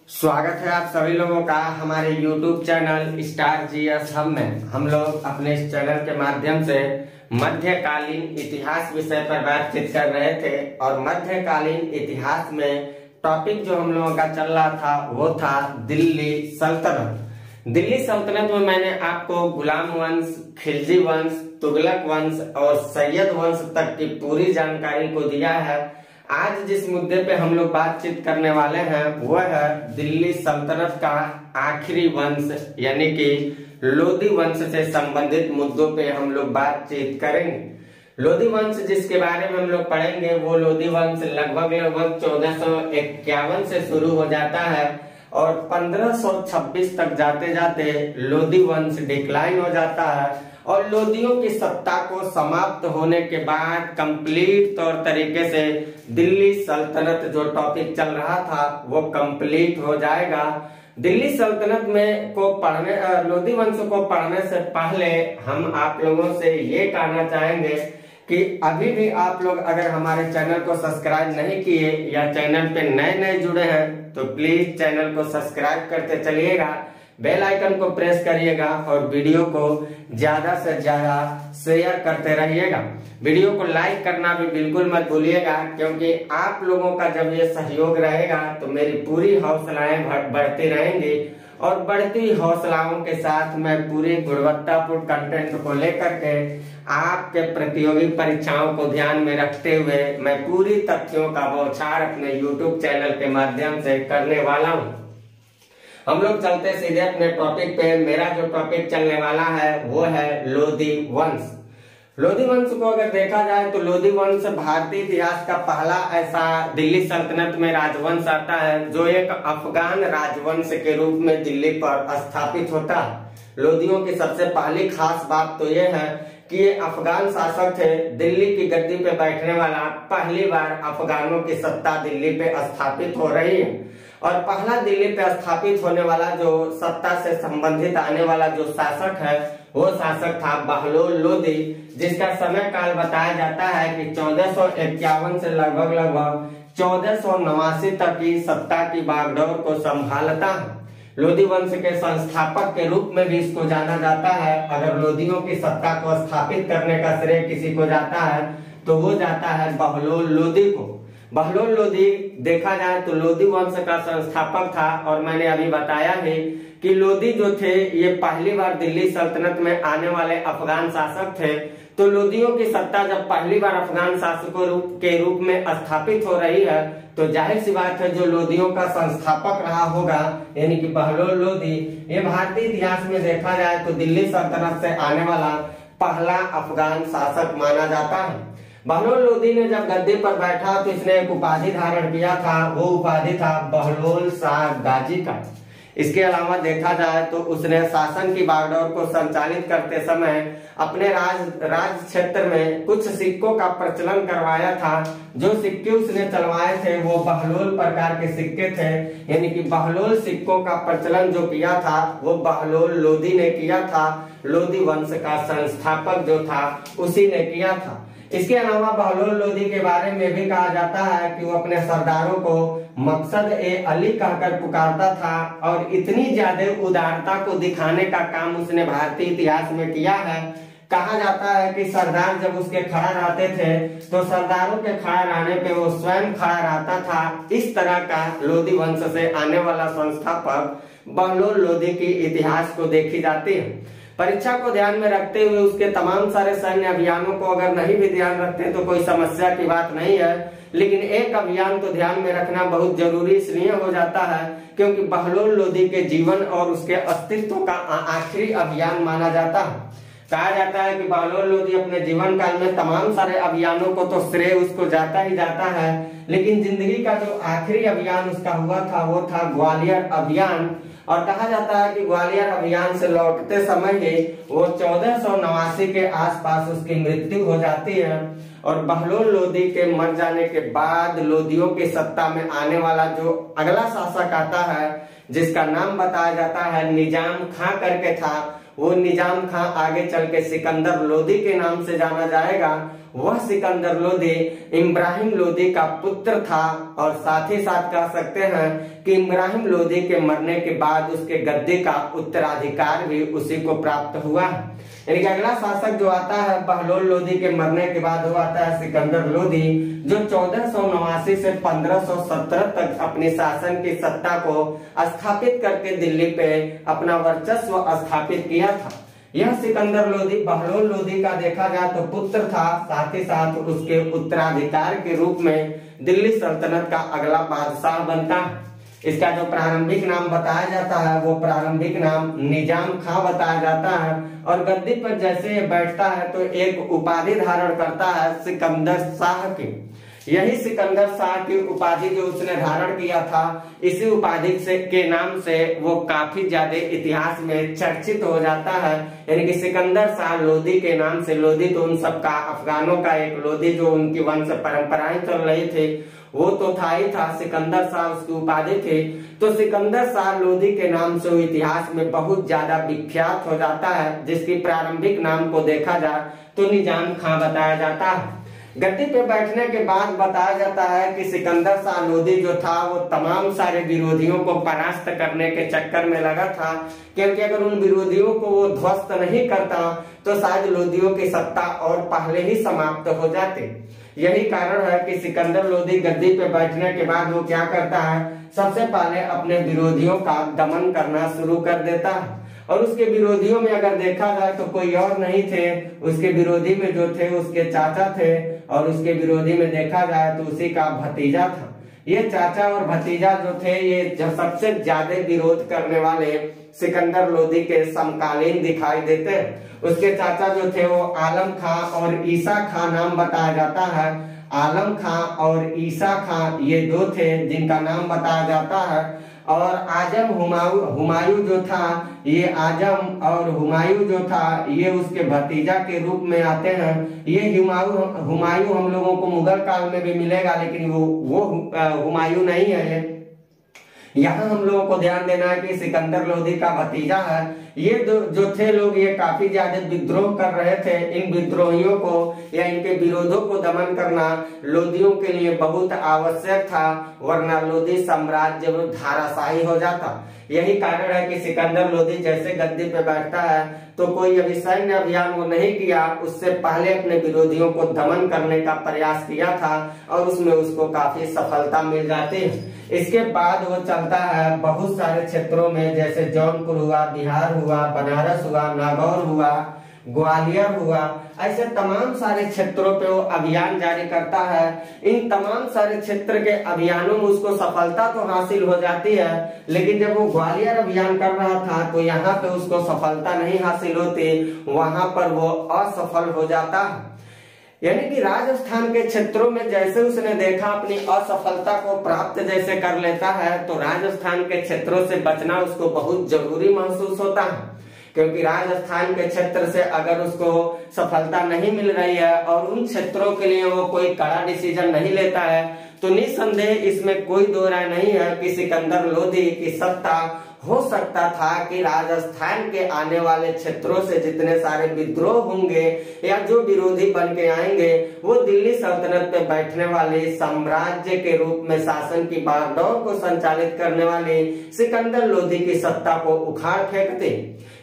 स्वागत है आप सभी लोगों का हमारे YouTube channel star GS hub में। हम लोग अपने इस चैनल के माध्यम से मध्यकालीन इतिहास विषय पर बातचीत कर रहे थे और मध्यकालीन इतिहास में टॉपिक जो हम लोगों का चल रहा था वो था दिल्ली सल्तनत। दिल्ली सल्तनत में मैंने आपको गुलाम वंश, खिलजी वंश, तुगलक वंश और सैयद वंश तक की पूरी जानकारी को दिया है। आज जिस मुद्दे पे हम लोग बातचीत करने वाले हैं वह है दिल्ली सल्तनत का आखिरी वंश यानी कि लोधी वंश से संबंधित मुद्दों पे हम लोग बातचीत करेंगे। लोधी वंश जिसके बारे में हम लोग पढ़ेंगे वो लोधी वंश लगभग 1451 से शुरू हो जाता है और 1526 तक जाते जाते लोधी वंश डिक्लाइन हो जाता है और लोधियों की सत्ता को समाप्त होने के बाद कंप्लीट तौर तरीके से दिल्ली सल्तनत जो टॉपिक चल रहा था वो कंप्लीट हो जाएगा। दिल्ली सल्तनत में को पढ़ने लोधी वंश को पढ़ने से पहले हम आप लोगों से ये कहना चाहेंगे कि अभी भी आप लोग अगर हमारे चैनल को सब्सक्राइब नहीं किए या चैनल पे नए जुड़े हैं तो प्लीज चैनल को सब्सक्राइब करते चलिएगा, बेल आइकन को प्रेस करिएगा और वीडियो को ज्यादा से ज्यादा शेयर करते रहिएगा। वीडियो को लाइक करना भी बिल्कुल मत भूलिएगा क्योंकि आप लोगों का जब ये सहयोग रहेगा तो मेरी पूरी हौसलाएं बढ़ती रहेंगी और बढ़ती हौसलाओं के साथ मैं पूरी गुणवत्तापूर्ण कंटेंट को लेकर के आपके प्रतियोगी परीक्षाओं को ध्यान में रखते हुए मैं पूरी तथ्यों का बौछार अपने YouTube चैनल के माध्यम से करने वाला हूँ। हम लोग चलते सीधे अपने टॉपिक पे। मेरा जो टॉपिक चलने वाला है वो है लोधी वंश। लोधी वंश को अगर देखा जाए तो लोधी वंश भारतीय इतिहास का पहला ऐसा दिल्ली सल्तनत में राजवंश आता है जो एक अफगान राजवंश के रूप में दिल्ली पर स्थापित होता है। लोधियों की सबसे पहली खास बात तो यह है कि ये अफगान शासक थे। दिल्ली की गद्दी पे बैठने वाला पहली बार अफगानों की सत्ता दिल्ली पे स्थापित हो रही है और पहला दिल्ली पे स्थापित होने वाला जो सत्ता से संबंधित आने वाला जो शासक है वो शासक था बहलोल लोधी, जिसका समय काल बताया जाता है कि 1451 से लगभग 1489 तक की सत्ता की बागडोर को संभालता है। लोधी वंश के संस्थापक के रूप में भी इसको जाना जाता है। अगर लोधियों की सत्ता को स्थापित करने का श्रेय किसी को जाता है तो वो जाता है बहलोल लोधी को। बहलोल लोधी देखा जाए तो लोधी वंश का संस्थापक था और मैंने अभी बताया है कि लोधी जो थे ये पहली बार दिल्ली सल्तनत में आने वाले अफगान शासक थे। तो लोधियों की सत्ता जब पहली बार अफगान शासकों के रूप में स्थापित हो रही है तो जाहिर सी बात है जो लोधियों का संस्थापक रहा होगा यानी कि बहलोल लोधी, ये भारतीय इतिहास में देखा जाए तो दिल्ली सल्तनत से आने वाला पहला अफगान शासक माना जाता है। बहलोल लोधी ने जब गद्दी पर बैठा तो इसने एक उपाधि धारण किया था, वो उपाधि था बहलोल शाह गाजी का। इसके अलावा देखा जाए तो उसने शासन की बागडोर को संचालित करते समय अपने राज क्षेत्र में कुछ सिक्कों का प्रचलन करवाया था। जो सिक्के उसने चलवाए थे वो बहलोल प्रकार के सिक्के थे यानी कि बहलोल सिक्कों का प्रचलन जो किया था वो बहलोल लोधी ने किया था। लोधी वंश का संस्थापक जो था उसी ने किया था। इसके अलावा बहलोल लोधी के बारे में भी कहा जाता है कि वो अपने सरदारों को मकसद ए अली कहकर पुकारता था और इतनी ज्यादा उदारता को दिखाने का काम उसने भारतीय इतिहास में किया है। कहा जाता है कि सरदार जब उसके खड़ा रहते थे तो सरदारों के खड़ा रहने पे वो स्वयं खड़ा रहता था। इस तरह का लोधी वंश से आने वाला संस्थापक बहलोल लोधी की इतिहास को देखी जाती है। परीक्षा को ध्यान में रखते हुए उसके तमाम सारे सैन्य अभियानों को अगर नहीं भी ध्यान रखते तो कोई समस्या की बात नहीं है, लेकिन एक अभियान तो ध्यान में रखना बहुत जरूरी इसलिए हो जाता है क्योंकि बहलोल लोधी के जीवन और उसके अस्तित्व का आखिरी अभियान माना जाता है। कहा जाता है कि बहलोल लोधी अपने जीवन काल में तमाम सारे अभियानों को तो श्रेय उसको जाता ही जाता है, लेकिन जिंदगी का जो आखिरी अभियान उसका हुआ था वो था ग्वालियर अभियान। और कहा जाता है कि ग्वालियर अभियान से लौटते समय ही वो 1489 के आसपास उसकी मृत्यु हो जाती है और बहलोल लोधी के मर जाने के बाद लोधियों की सत्ता में आने वाला जो अगला शासक आता है जिसका नाम बताया जाता है निजाम खां करके था, वो निजाम खां आगे चल के सिकंदर लोधी के नाम से जाना जाएगा वह सिकंदर लोदी इब्राहिम लोदी का पुत्र था और साथ ही साथ कह सकते हैं कि इब्राहिम लोदी के मरने के बाद उसके गद्दी का उत्तराधिकार भी उसी को प्राप्त हुआ। यानी कि अगला शासक जो आता है बहलोल लोदी के मरने के बाद वो आता है सिकंदर लोदी, जो 1489 से 1517 तक अपनी शासन की सत्ता को स्थापित करके दिल्ली पे अपना वर्चस्व स्थापित किया था। यह सिकंदर लोदी बहलोल लोदी का देखा जाए तो पुत्र था, साथ ही साथ उसके उत्तराधिकार के रूप में दिल्ली सल्तनत का अगला बादशाह बनता है। इसका जो प्रारंभिक नाम बताया जाता है वो प्रारंभिक नाम निजाम खां बताया जाता है और गद्दी पर जैसे ये बैठता है तो एक उपाधि धारण करता है सिकंदर शाह की। यही सिकंदर शाह की उपाधि जो उसने धारण किया था, इसी उपाधि से के नाम से वो काफी ज्यादा इतिहास में चर्चित हो जाता है। यानी कि सिकंदर शाह लोदी के नाम से, लोदी तो उन सबका अफगानों का एक लोदी जो उनकी वंश परंपराएं चल रही थी वो तो था ही था, सिकंदर शाह उसकी उपाधि थी। तो सिकंदर शाह लोदी के नाम से वो इतिहास में बहुत ज्यादा विख्यात हो जाता है, जिसकी प्रारंभिक नाम को देखा जाए तो निजाम खां बताया जाता है। गद्दी पे बैठने के बाद बताया जाता है कि सिकंदर शाह लोदी जो था वो तमाम सारे विरोधियों को परास्त करने के चक्कर में लगा था, क्योंकि अगर उन विरोधियों को वो ध्वस्त नहीं करता तो शायद लोदियों की सत्ता और पहले ही समाप्त हो जाती। यही कारण है कि सिकंदर लोदी गद्दी पे बैठने के बाद वो क्या करता है, सबसे पहले अपने विरोधियों का दमन करना शुरू कर देता है। और उसके विरोधियों में अगर देखा जाए तो कोई और नहीं थे, उसके विरोधी में जो थे उसके चाचा थे और उसके विरोधी में देखा जाए तो उसी का भतीजा था। ये चाचा और भतीजा जो थे ये सबसे ज्यादा विरोध करने वाले सिकंदर लोदी के समकालीन दिखाई देते। उसके चाचा जो थे वो आलम खां और ईसा खां नाम बताया जाता है। आलम खां और ईसा खां ये दो थे जिनका नाम बताया जाता है। और आजम हुमायूं जो था, ये आजम और हुमायूं जो था ये उसके भतीजा के रूप में आते हैं। ये हुमायूं हम लोगों को मुगल काल में भी मिलेगा, लेकिन वो हुमायूं नहीं है। यहाँ हम लोगों को ध्यान देना है कि सिकंदर लोदी का भतीजा है। ये जो थे लोग ये काफी ज्यादा विद्रोह कर रहे थे। इन विद्रोहियों को या इनके विरोधों को दमन करना लोदियों के लिए बहुत आवश्यक था, वरना लोदी साम्राज्य धाराशाही हो जाता। यही कारण है कि सिकंदर लोदी जैसे गद्दी पे बैठता है तो कोई अभी सैन्य अभियान वो नहीं किया, उससे पहले अपने विरोधियों को दमन करने का प्रयास किया था और उसमें उसको काफी सफलता मिल जाती है। इसके बाद वो चलता है बहुत सारे क्षेत्रों में, जैसे जौनपुर हुआ, बिहार हुआ, बनारस हुआ, नागौर हुआ, ग्वालियर हुआ, ऐसे तमाम सारे क्षेत्रों पे वो अभियान जारी करता है। इन तमाम सारे क्षेत्र के अभियानों में उसको सफलता तो हासिल हो जाती है, लेकिन जब वो ग्वालियर अभियान कर रहा था तो यहाँ पे उसको सफलता नहीं हासिल होती, वहां पर वो असफल हो जाता है। यानी कि राजस्थान के क्षेत्रों में जैसे उसने देखा अपनी असफलता को प्राप्त जैसे कर लेता है, तो राजस्थान के क्षेत्रों से बचना उसको बहुत जरूरी महसूस होता है। क्योंकि राजस्थान के क्षेत्र से अगर उसको सफलता नहीं मिल रही है और उन क्षेत्रों के लिए वो कोई कड़ा डिसीजन नहीं लेता है, तो निसंदेह इसमें कोई दो राय नहीं है कि सिकंदर लोदी की सत्ता हो सकता था कि राजस्थान के आने वाले क्षेत्रों से जितने सारे विद्रोह होंगे या जो विरोधी बन के आएंगे वो दिल्ली सल्तनत पे बैठने वाले साम्राज्य के रूप में शासन की बागडोर को संचालित करने वाले सिकंदर लोदी की सत्ता को उखाड़ फेंकते।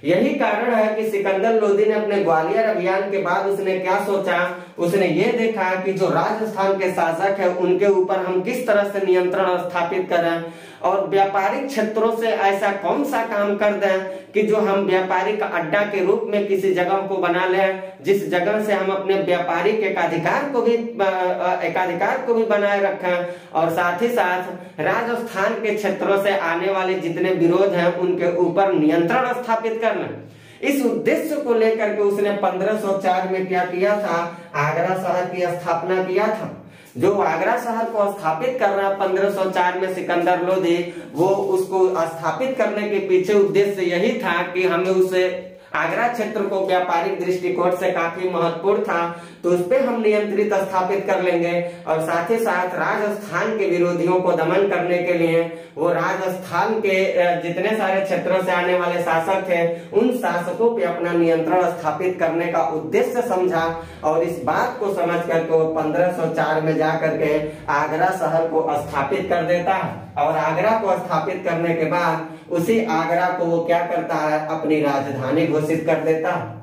यही कारण है कि सिकंदर लोदी ने अपने ग्वालियर अभियान के बाद उसने क्या सोचा, उसने ये देखा कि जो राजस्थान के शासक है उनके ऊपर हम किस तरह से नियंत्रण स्थापित करें और व्यापारिक क्षेत्रों से ऐसा कौन सा काम कर दें कि जो हम व्यापारिक अड्डा के रूप में किसी जगह को बना लें, जिस जगह से हम अपने व्यापारिक एकाधिकार को भी बनाए रखें और साथ ही साथ राजस्थान के क्षेत्रों से आने वाले जितने विरोध हैं उनके ऊपर नियंत्रण स्थापित करना। इस उद्देश्य को लेकर के उसने 1504 में क्या किया था, आगरा शहर की स्थापना किया था। जो आगरा शहर को स्थापित कर रहा 1504 में सिकंदर लोदी, वो उसको स्थापित करने के पीछे उद्देश्य यही था कि हमें उसे आगरा क्षेत्र को व्यापारिक दृष्टिकोण से काफी महत्वपूर्ण था, तो उस पर हम नियंत्रित स्थापित कर लेंगे। और साथ ही साथ राजस्थान के विरोधियों को दमन करने के लिए वो राजस्थान के जितने सारे क्षेत्रों से आने वाले शासक थे उन शासकों पे अपना नियंत्रण स्थापित करने का उद्देश्य समझा। और इस बात को समझ करके वो 1504 में जाकर के आगरा शहर को स्थापित कर देता है। और आगरा को स्थापित करने के बाद उसी आगरा को वो क्या करता है, अपनी राजधानी घोषित कर देता है।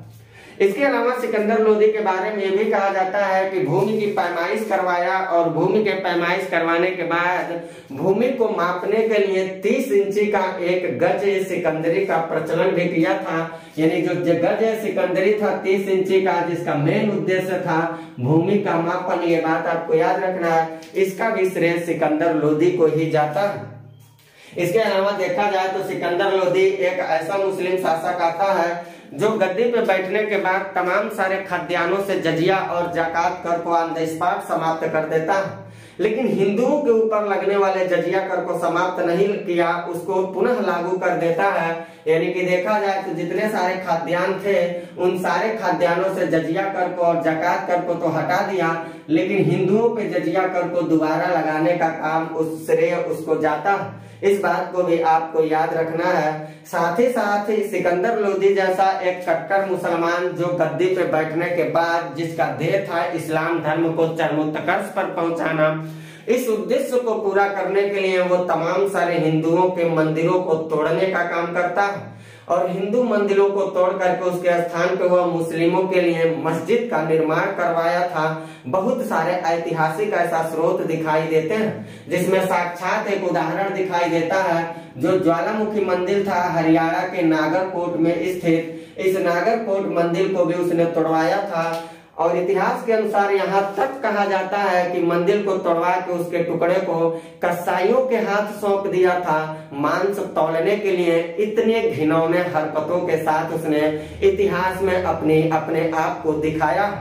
इसके अलावा सिकंदर लोदी के बारे में यह भी कहा जाता है कि भूमि की पैमाइश करवाया और भूमि के पैमाइश करवाने के बाद भूमि को मापने के लिए 30 इंची का एक गज सिकंदरी का प्रचलन भी किया था। यानी जो गज सिकंदरी था 30 इंची का, जिसका मेन उद्देश्य था भूमि का मापन। ये बात आपको याद रखना है, इसका भी श्रेय सिकंदर लोदी को ही जाता है। इसके अलावा देखा जाए तो सिकंदर लोदी एक ऐसा मुस्लिम शासक आता है जो गद्दी पे बैठने के बाद तमाम सारे खाद्यान्नों से जजिया और जाकात कर को ऑन द स्पॉट समाप्त कर देता है। लेकिन हिंदुओं के ऊपर लगने वाले जजिया कर को समाप्त नहीं किया, उसको पुनः लागू कर देता है। यानी कि देखा जाए तो जितने सारे खाद्यान्न थे उन सारे खाद्यान्नों से जजिया कर को और जाकात कर को तो हटा दिया, लेकिन हिंदुओं पे जजिया कर को दोबारा लगाने का काम उस श्रेय उसको जाता है। इस बात को भी आपको याद रखना है। साथ ही सिकंदर लोदी जैसा एक कट्टर मुसलमान जो गद्दी पे बैठने के बाद जिसका ध्येय था इस्लाम धर्म को चरमोत्कर्ष पर पहुंचाना, इस उद्देश्य को पूरा करने के लिए वो तमाम सारे हिंदुओं के मंदिरों को तोड़ने का काम करता है। और हिंदू मंदिरों को तोड़ करके उसके स्थान पे वह मुस्लिमों के लिए मस्जिद का निर्माण करवाया था। बहुत सारे ऐतिहासिक ऐसा स्रोत दिखाई देते हैं, जिसमें साक्षात एक उदाहरण दिखाई देता है। जो ज्वालामुखी मंदिर था हरियाणा के नागरकोट में स्थित, इस नागरकोट मंदिर को भी उसने तोड़वाया था। और इतिहास के अनुसार यहाँ तक कहा जाता है कि मंदिर को तोड़वा के उसके टुकड़े को कसाईयों के हाथ सौंप दिया था मांस तौलने के लिए। इतने घिनौने हरकतों के साथ उसने इतिहास में अपने आप को दिखाया।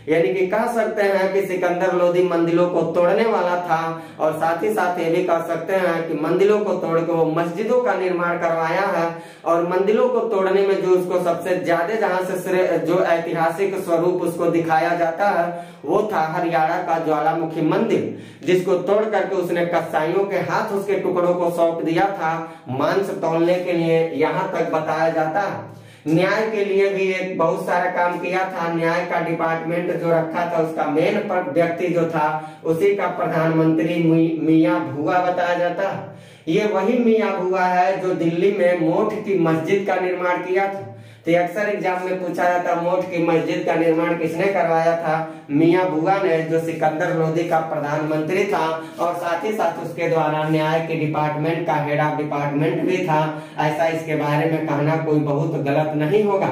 यानी कि कह सकते हैं कि सिकंदर लोदी मंदिरों को तोड़ने वाला था। और साथ ही साथ ये भी कह सकते हैं कि मंदिरों को तोड़ के वो मस्जिदों का निर्माण करवाया है। और मंदिरों को तोड़ने में जो उसको सबसे ज्यादा जहां से जो ऐतिहासिक स्वरूप उसको दिखाया जाता है वो था हरियाणा का ज्वालामुखी मंदिर, जिसको तोड़ करके उसने कसाईयों के हाथ उसके टुकड़ों को सौंप दिया था मांस तौलने के लिए, यहाँ तक बताया जाता है। न्याय के लिए भी एक बहुत सारा काम किया था। न्याय का डिपार्टमेंट जो रखा था उसका मेन व्यक्ति जो था उसी का प्रधानमंत्री मियां भुआ बताया जाता है। ये वही मियां भुआ है जो दिल्ली में मोठ की मस्जिद का निर्माण किया था। तो अक्सर एग्जाम में पूछा जाता मोठ की मस्जिद का निर्माण किसने करवाया था? मियां भुआ ने, जो सिकंदर लोदी का प्रधानमंत्री था और साथ ही साथ उसके द्वारा न्याय के डिपार्टमेंट का हेड ऑफ डिपार्टमेंट भी था। ऐसा इसके बारे में कहना कोई बहुत गलत नहीं होगा।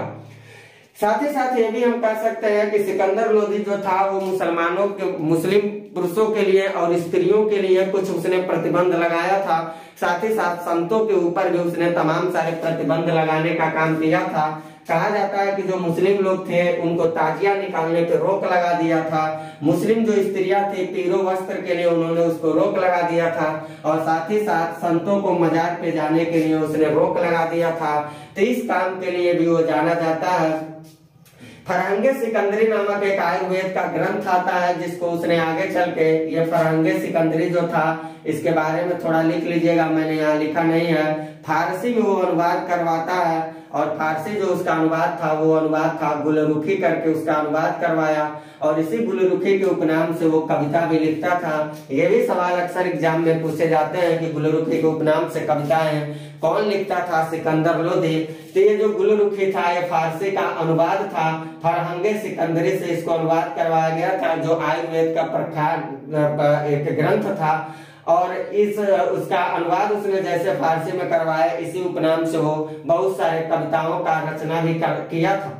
साथ ही साथ ये भी हम कह सकते हैं कि सिकंदर लोदी जो था वो मुसलमानों के, मुस्लिम पुरुषों के लिए और स्त्रियों के लिए कुछ उसने प्रतिबंध लगाया था। साथ ही साथ संतों के ऊपर भी उसने तमाम सारे प्रतिबंध लगाने का काम किया था। कहा जाता है कि जो मुस्लिम लोग थे उनको ताजिया निकालने पे रोक लगा दिया था। मुस्लिम जो स्त्रियां थी पीरो वस्त्र के लिए उन्होंने उसको रोक लगा दिया था। और साथ ही साथ संतों को मजार पे जाने के लिए उसने रोक लगा दिया था। तो इस काम के लिए भी वो जाना जाता है। फरहंगे सिकंदरी नामक एक आयुर्वेद का ग्रंथ आता है जिसको उसने आगे चल के, ये फरहंगे सिकंदरी जो था इसके बारे में थोड़ा लिख लीजिएगा, मैंने यहाँ लिखा नहीं है। फारसी में वो अनुवाद करवाता है और फारसी जो उसका अनुवाद था वो अनुवाद था गुलरुखी करके उसका अनुवाद करवाया। और इसी गुलरुखी के उपनाम से वो कविता भी लिखता था। ये भी सवाल अक्सर एग्जाम में पूछे जाते हैं कि गुलरुखी के उपनाम से कविताएं कौन लिखता था? सिकंदर लोदी। तो ये जो गुलरुखी था ये फारसी का अनुवाद था। फरहंगे सिकंदरी से इसको अनुवाद करवाया गया था जो आयुर्वेद का प्रख्यात एक ग्रंथ था। और इस उसका अनुवाद उसने जैसे फारसी में करवाया, इसी उपनाम से वो बहुत सारे कविताओं का रचना भी किया था।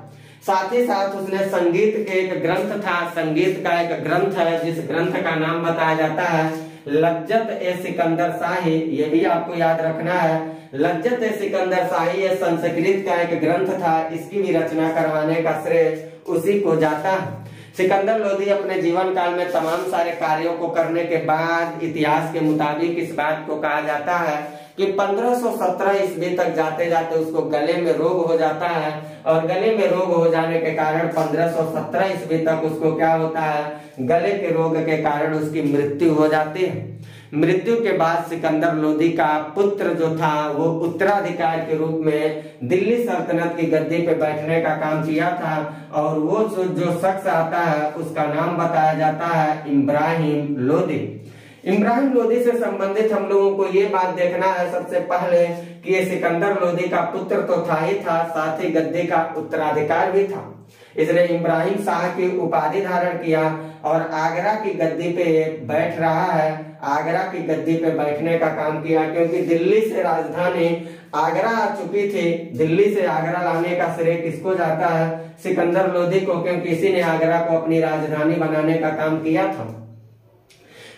साथ ही साथ उसने संगीत के एक ग्रंथ था, संगीत का एक ग्रंथ है जिस ग्रंथ का नाम बताया जाता है लज्जत ए सिकंदर शाही। ये भी आपको याद रखना है। लज्जत ए सिकंदर शाही ये संस्कृत का एक ग्रंथ था, इसकी भी रचना करवाने का श्रेय उसी को जाता है। सिकंदर लोधी अपने जीवन काल में तमाम सारे कार्यों को करने के बाद इतिहास के मुताबिक इस बात को कहा जाता है कि 1517 ईस्वी तक जाते जाते उसको गले में रोग हो जाता है और गले में रोग हो जाने के कारण 1517 ईस्वी तक उसको क्या होता है, गले के रोग के कारण उसकी मृत्यु हो जाती है। मृत्यु के बाद सिकंदर लोधी का पुत्र जो था वो उत्तराधिकार के रूप में दिल्ली सल्तनत की गद्दी पे बैठने का काम किया था और वो जो शख्स आता है उसका नाम बताया जाता है इब्राहिम लोधी। इब्राहिम लोधी से संबंधित हम लोगों को ये बात देखना है सबसे पहले कि ये सिकंदर लोधी का पुत्र तो था ही था, साथ ही गद्दी का उत्तराधिकार भी था। इसने इब्राहिम शाह की उपाधि धारण किया और आगरा की गद्दी पे बैठ रहा है। आगरा की गद्दी पे बैठने का काम किया क्योंकि दिल्ली से राजधानी आगरा आ चुकी थी। दिल्ली से आगरा लाने का श्रेय किसको जाता है, सिकंदर लोधी को, क्योंकि किसी ने आगरा को अपनी राजधानी बनाने का काम किया था।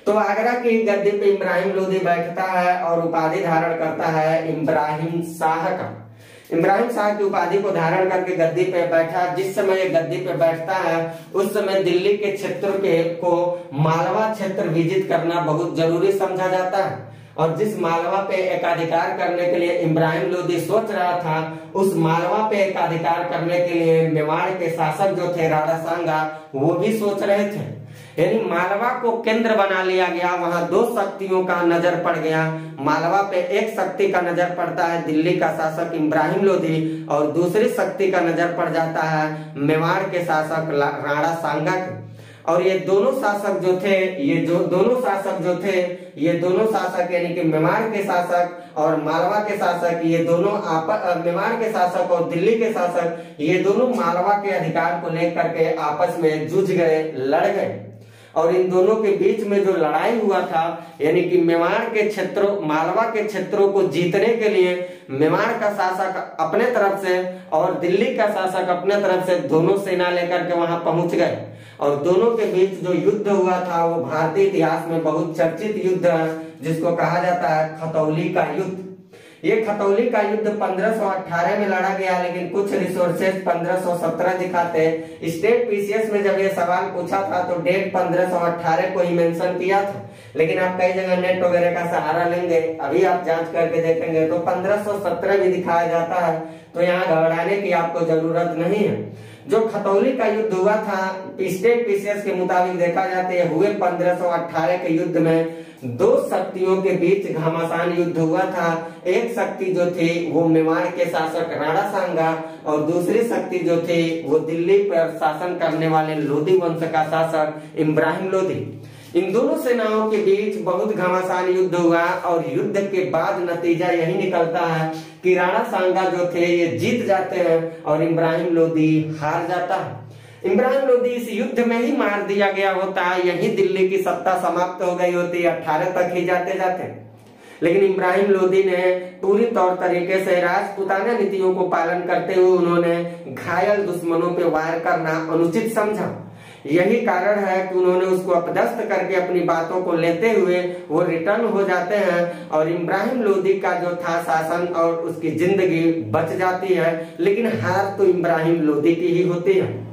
तो आगरा की गद्दी पे इब्राहिम लोधी बैठता है और उपाधि धारण करता है इब्राहिम शाह का। इब्राहिम शाह की उपाधि को धारण करके गद्दी पे बैठा। जिस समय ये गद्दी पे बैठता है उस समय दिल्ली के क्षेत्र को मालवा क्षेत्र विजित करना बहुत जरूरी समझा जाता है और जिस मालवा पे एकाधिकार करने के लिए इब्राहिम लोधी सोच रहा था उस मालवा पे एकाधिकार करने के लिए मेवाड़ के शासक जो थे राणा सांगा वो भी सोच रहे थे। यानी मालवा को केंद्र बना लिया गया। वहां दो शक्तियों का नजर पड़ गया। मालवा पे एक शक्ति का नजर पड़ता है दिल्ली का शासक इब्राहिम लोधी और दूसरी शक्ति का नजर पड़ जाता है मेवाड़ के शासक राणा सांगा के। और ये दोनों शासक यानी कि मेवाड़ के शासक और मालवा के शासक, ये दोनों मेवाड़ के शासक और दिल्ली के शासक ये दोनों मालवा के अधिकार को लेकर के आपस में जूझ गए, लड़ गए। और इन दोनों के बीच में जो लड़ाई हुआ था यानी कि मेवाड़ के क्षेत्रों मालवा के क्षेत्रों को जीतने के लिए मेवाड़ का शासक अपने तरफ से और दिल्ली का शासक अपने तरफ से दोनों सेना लेकर के वहां पहुंच गए और दोनों के बीच जो युद्ध हुआ था वो भारतीय इतिहास में बहुत चर्चित युद्ध है जिसको कहा जाता है खतौली का युद्ध। ये खतौली का युद्ध 1518 में लड़ा गया लेकिन कुछ रिसोर्सेज 1517 दिखाते। स्टेट पीसीएस में जब ये सवाल पूछा था तो डेट 1518 को ही मेंशन किया था, लेकिन आप कई जगह नेट वगैरह का सहारा लेंगे, अभी आप जांच करके देखेंगे तो 1517 भी दिखाया जाता है। तो यहाँ घबराने की आपको जरूरत नहीं है। जो खतौली का युद्ध हुआ था स्टेट पीसीएस के मुताबिक देखा जाते हुए 1518 के युद्ध में दो शक्तियों के बीच घमासान युद्ध हुआ था। एक शक्ति जो थी वो मेवाड़ के शासक राणा सांगा और दूसरी शक्ति जो थी वो दिल्ली पर शासन करने वाले लोधी वंश का शासक इब्राहिम लोधी। इन दोनों सेनाओं के बीच बहुत घमासान युद्ध हुआ और युद्ध के बाद नतीजा यही निकलता है कि राणा सांगा जो थे ये जीत जाते हैं और इब्राहिम लोधी हार जाता है। इब्राहिम लोधी इस युद्ध में ही मार दिया गया होता है, यही दिल्ली की सत्ता समाप्त हो गई होती 18 तक ही जाते जाते। लेकिन इब्राहिम लोधी ने पूरी तौर तरीके से राजपूताना नीतियों को पालन करते हुए उन्होंने घायल दुश्मनों पे वार करना अनुचित समझा। यही कारण है कि उन्होंने उसको अपदस्थ करके अपनी बातों को लेते हुए वो रिटर्न हो जाते हैं और इब्राहिम लोधी का जो था शासन और उसकी जिंदगी बच जाती है, लेकिन हार तो इब्राहिम लोधी की ही होती है।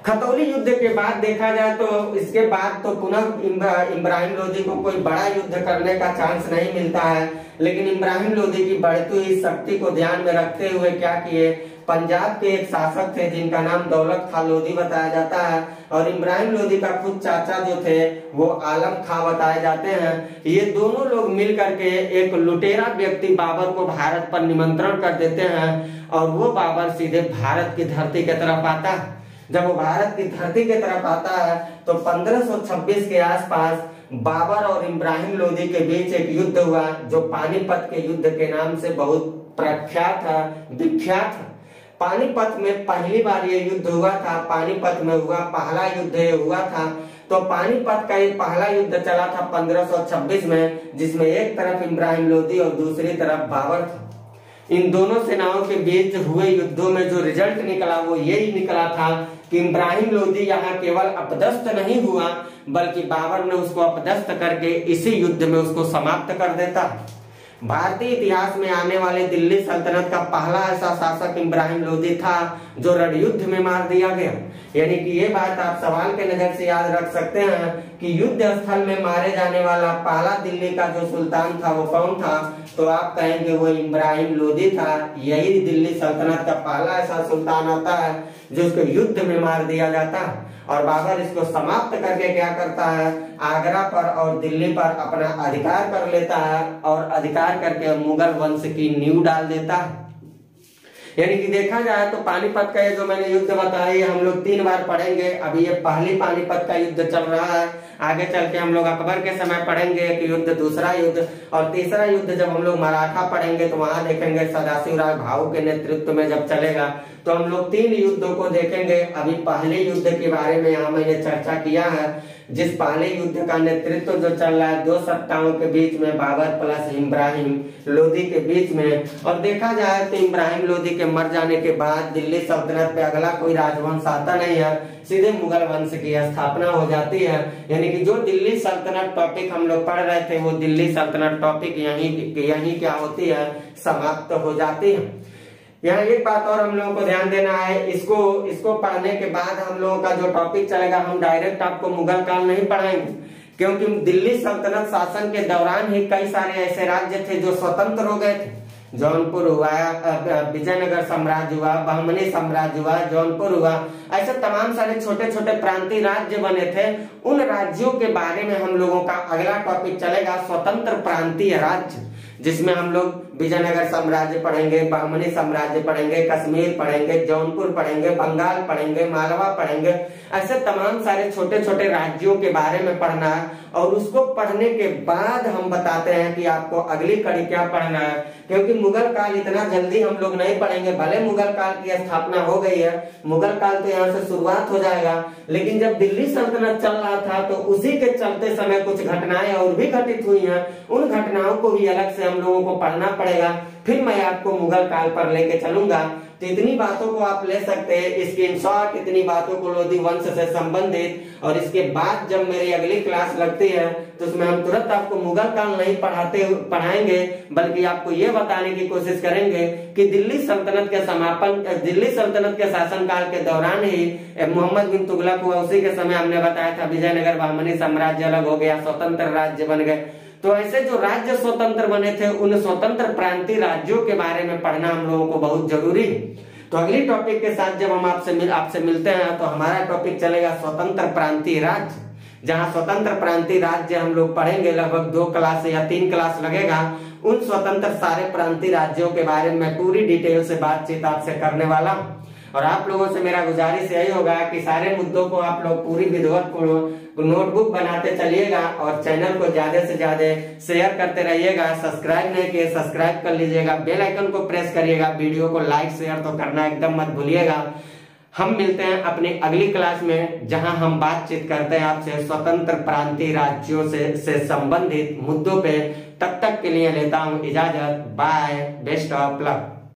खतौली युद्ध के बाद देखा जाए तो इसके बाद तो पुनः इब्राहिम लोधी को कोई बड़ा युद्ध करने का चांस नहीं मिलता है, लेकिन इब्राहिम लोधी की बढ़ती हुई शक्ति को ध्यान में रखते हुए क्या किए, पंजाब के एक शासक थे जिनका नाम दौलत खां लोधी बताया जाता है और इब्राहिम लोधी का खुद चाचा जो थे वो आलम खां बताए जाते हैं। ये दोनों लोग मिल करके एक लुटेरा व्यक्ति बाबर को भारत पर निमंत्रण कर देते हैं और वो बाबर सीधे भारत की धरती की तरफ आता है। जब वो भारत की धरती की तरफ आता है तो 1526 के आसपास बाबर और इब्राहिम लोधी के बीच एक युद्ध हुआ जो पानीपत के युद्ध के नाम से बहुत प्रख्यात है, विख्यात है। पानीपत में पहली बार ये युद्ध हुआ था, पानीपत में हुआ पहला युद्ध हुआ था। तो पानीपत का एक पहला युद्ध चला था 1526 में, जिसमें एक तरफ इब्राहिम लोधी और दूसरी तरफ बाबर था। इन दोनों सेनाओं के बीच हुए युद्धों में जो रिजल्ट निकला वो यही निकला था कि इब्राहिम लोधी यहाँ केवल अपदस्थ नहीं हुआ बल्कि बाबर ने उसको अपदस्थ करके इसी युद्ध में उसको समाप्त कर देता। भारतीय इतिहास में आने वाले दिल्ली सल्तनत का पहला ऐसा शासक इब्राहिम लोधी था जो रणयुद्ध में मार दिया गया। यानी कि ये बात आप सवाल के नजर से याद रख सकते हैं कि युद्ध स्थल में मारे जाने वाला पहला दिल्ली का जो सुल्तान था वो कौन था, तो आप कहेंगे वो इब्राहिम लोदी था। यही दिल्ली सल्तनत का पहला ऐसा सुल्तान होता है जिसको युद्ध में मार दिया जाता है। और बाबर इसको समाप्त करके क्या करता है, आगरा पर और दिल्ली पर अपना अधिकार कर लेता है और अधिकार करके मुगल वंश की नींव डाल देता है। यानी कि देखा जाए तो पानीपत का ये जो मैंने युद्ध बताया ये हम लोग 3 बार पढ़ेंगे। अभी ये पहली पानीपत का युद्ध चल रहा है, आगे चल के हम लोग अकबर के समय पढ़ेंगे कि युद्ध, दूसरा युद्ध, और तीसरा युद्ध जब हम लोग मराठा पढ़ेंगे तो वहां देखेंगे सदाशिवराव भाऊ के नेतृत्व में जब चलेगा तो हम लोग 3 युद्धों को देखेंगे। अभी पहले युद्ध के बारे में यहाँ मैंने चर्चा किया है, जिस पहले युद्ध का नेतृत्व जो चल रहा है 2 सत्ताओं के बीच में, बाबर प्लस इब्राहिम लोदी के बीच में। और देखा जाए तो इब्राहिम लोदी के मर जाने के बाद दिल्ली सल्तनत पे अगला कोई राजवंश आता नहीं है, सीधे मुगल वंश की स्थापना हो जाती है। यानी कि जो दिल्ली सल्तनत टॉपिक हम लोग पढ़ रहे थे वो दिल्ली सल्तनत टॉपिक यही क्या होती है, समाप्त हो जाती है। यहाँ एक बात और हम लोगों को ध्यान देना है, इसको पढ़ने के बाद हम लोगों का जो टॉपिक चलेगा, हम डायरेक्ट आपको मुगल काल नहीं पढ़ाएंगे, क्योंकि दिल्ली सल्तनत शासन के दौरान ही कई सारे ऐसे राज्य थे जो स्वतंत्र हो गए थे। जौनपुर हुआ, विजयनगर साम्राज्य हुआ, बहमनी साम्राज्य हुआ, जौनपुर हुआ, ऐसे तमाम सारे छोटे छोटे प्रांतीय राज्य बने थे। उन राज्यों के बारे में हम लोगों का अगला टॉपिक चलेगा, स्वतंत्र प्रांतीय राज्य, जिसमें हम लोग विजयनगर साम्राज्य पढ़ेंगे, बहमनी साम्राज्य पढ़ेंगे, कश्मीर पढ़ेंगे, जौनपुर पढ़ेंगे, बंगाल पढ़ेंगे, मालवा पढ़ेंगे। ऐसे तमाम सारे छोटे छोटे राज्यों के बारे में पढ़ना है। और उसको पढ़ने के बाद हम बताते हैं कि आपको अगली कड़ी क्या पढ़ना है, क्योंकि मुगल काल इतना जल्दी हम लोग नहीं पढ़ेंगे। भले मुगल काल की स्थापना हो गई है, मुगल काल तो यहाँ से शुरुआत हो जाएगा, लेकिन जब दिल्ली सल्तनत चल रहा था तो उसी के चलते समय कुछ घटनाएं और भी घटित हुई हैं। उन घटनाओं को भी अलग से हम लोगों को पढ़ना पड़ेगा। फिर मैं आपको मुगल काल पर लेके चलूंगा। तो इतनी बातों को आप ले सकते हैं स्क्रीनशॉट, इतनी बातों को लोधी वंश से संबंधित। और इसके बाद जब मेरी अगली क्लास लगती है तो उसमें हम तुरंत आपको मुगल काल नहीं पढ़ाएंगे, बल्कि आपको ये बताने की कोशिश करेंगे कि दिल्ली सल्तनत के समापन, दिल्ली सल्तनत के शासनकाल के दौरान ही मोहम्मद बिन तुगलक हुआ। उसी के समय हमने बताया था विजयनगर बहमनी साम्राज्य अलग हो गया, स्वतंत्र राज्य बन गए। तो ऐसे जो राज्य स्वतंत्र बने थे उन स्वतंत्र प्रांतीय राज्यों के बारे में पढ़ना हम लोगों को बहुत जरूरी है। तो अगली टॉपिक के साथ जब हम आपसे मिलते हैं तो हमारा टॉपिक चलेगा स्वतंत्र प्रांतीय राज्य, जहां स्वतंत्र प्रांतीय राज्य हम लोग पढ़ेंगे। लगभग 2 क्लास या 3 क्लास लगेगा। उन स्वतंत्र सारे प्रांतीय राज्यों के बारे में पूरी डिटेल से बातचीत आपसे करने वाला हूं। और आप लोगों से मेरा गुजारिश यही होगा कि सारे मुद्दों को आप लोग पूरी विधिवत को नोटबुक बनाते चलिएगा और चैनल को ज्यादा से ज्यादा शेयर करते रहिएगा। सब्सक्राइब नहीं किए सब्सक्राइब कर लीजिएगा, बेल आइकन को प्रेस करिएगा, वीडियो को लाइक शेयर तो करना एकदम मत भूलिएगा। हम मिलते हैं अपनी अगली क्लास में, जहां हम बातचीत करते हैं आपसे स्वतंत्र प्रांतीय राज्यों से संबंधित मुद्दों पे। तब तक के लिए लेता हूं इजाजत। Bye, best of luck.